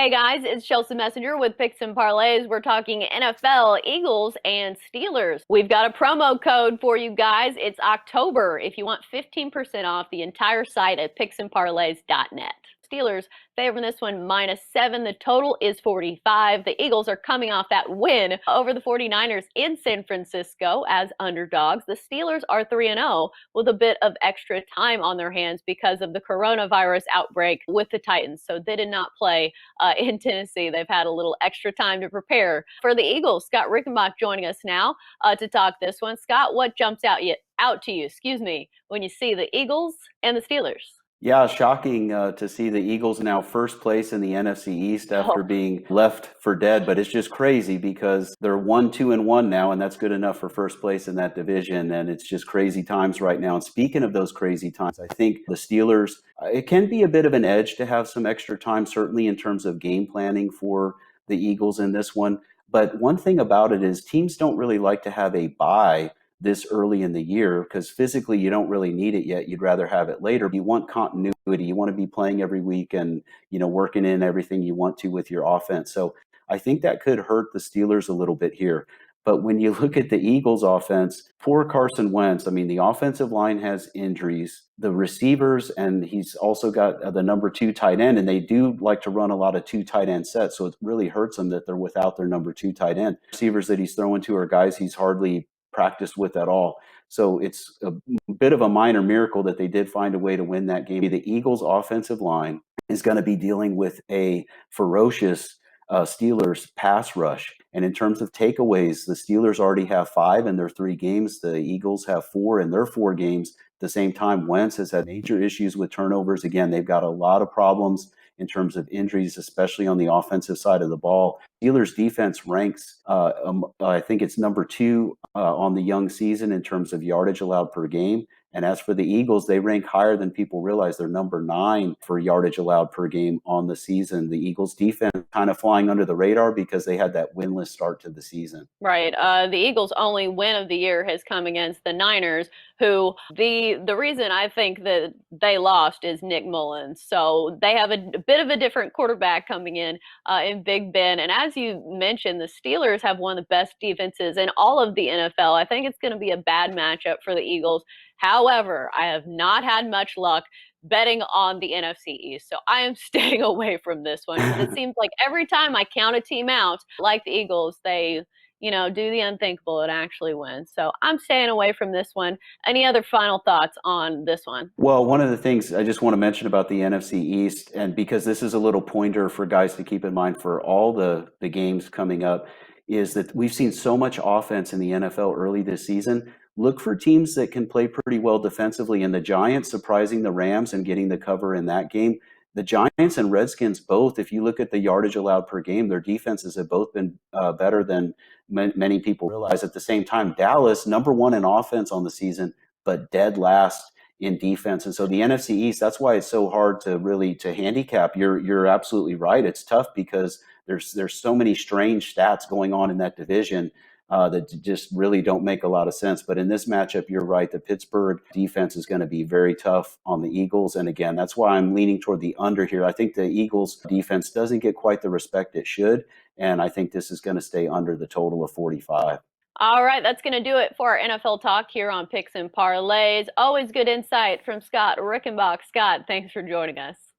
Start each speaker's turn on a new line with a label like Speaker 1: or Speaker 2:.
Speaker 1: Hey guys, it's Chelsa Messenger with Picks and Parlays. We're talking NFL, Eagles, and Steelers. We've got a promo code for you guys. It's October if you want 15% off the entire site at picksandparlays.net. Steelers favoring this one -7. The total is 45. The Eagles are coming off that win over the 49ers in San Francisco as underdogs. The Steelers are 3-0 with a bit of extra time on their hands because of the coronavirus outbreak with the Titans. So they did not play in Tennessee. They've had a little extra time to prepare. For the Eagles, Scott Rickenbach joining us now to talk this one. Scott, what jumps out to you, when you see the Eagles and the Steelers?
Speaker 2: Yeah, shocking to see the Eagles now first place in the NFC East after
Speaker 1: Oh,
Speaker 2: being left for dead. But it's just crazy because they're 1-2-1 now, and that's good enough for first place in that division. And it's just crazy times right now. And speaking of those crazy times, I think the Steelers, it can be a bit of an edge to have some extra time, certainly in terms of game planning for the Eagles in this one. But one thing about it is teams don't really like to have a bye this early in the year because physically you don't really need it yet. You'd rather have it later. You want continuity. You want to be playing every week and, working in everything you want to with your offense. So I think that could hurt the Steelers a little bit here. But when you look at the Eagles offense, poor Carson Wentz, I mean, the offensive line has injuries, the receivers, and he's also got the number 2 tight end, and they do like to run a lot of 2 tight end sets. So it really hurts them that they're without their number 2 tight end. Receivers that he's throwing to are guys he's hardly practiced with at all. So it's a bit of a minor miracle that they did find a way to win that game. The Eagles' offensive line is going to be dealing with a ferocious Steelers pass rush. And in terms of takeaways, the Steelers already have 5 in their 3 games. The Eagles have 4 in their 4 games. At the same time, Wentz has had major issues with turnovers. Again, they've got a lot of problems in terms of injuries, especially on the offensive side of the ball. Steelers defense ranks, I think it's number 2 on the young season in terms of yardage allowed per game. And as for the Eagles, they rank higher than people realize. They're number 9 for yardage allowed per game on the season. The Eagles defense kind of flying under the radar because they had that winless start to the season.
Speaker 1: right. The Eagles' only win of the year has come against the Niners, who the reason I think that they lost is Nick Mullins. So they have a bit of a different quarterback coming in Big Ben. And as you mentioned, the Steelers have one of the best defenses in all of the NFL. I think it's going to be a bad matchup for the Eagles. However, I have not had much luck betting on the NFC East. So I am staying away from this one because it seems like every time I count a team out, like the Eagles, they do the unthinkable and actually win. So I'm staying away from this one. Any other final thoughts on this one?
Speaker 2: Well, one of the things I just want to mention about the NFC East, and because this is a little pointer for guys to keep in mind for all the games coming up, is that we've seen so much offense in the NFL early this season. Look for teams that can play pretty well defensively, and the Giants surprising the Rams and getting the cover in that game. The Giants and Redskins both, if you look at the yardage allowed per game, their defenses have both been better than many people realize. At the same time, Dallas, number 1 in offense on the season, but dead last in defense. And so the NFC East, that's why it's so hard to really to handicap. You're absolutely right. It's tough because there's so many strange stats going on in that division that just really don't make a lot of sense. But in this matchup, you're right. The Pittsburgh defense is going to be very tough on the Eagles. And again, that's why I'm leaning toward the under here. I think the Eagles defense doesn't get quite the respect it should. And I think this is going to stay under the total of 45.
Speaker 1: All right, that's going to do it for our NFL talk here on Picks and Parlays. Always good insight from Scott Rickenbach. Scott, thanks for joining us.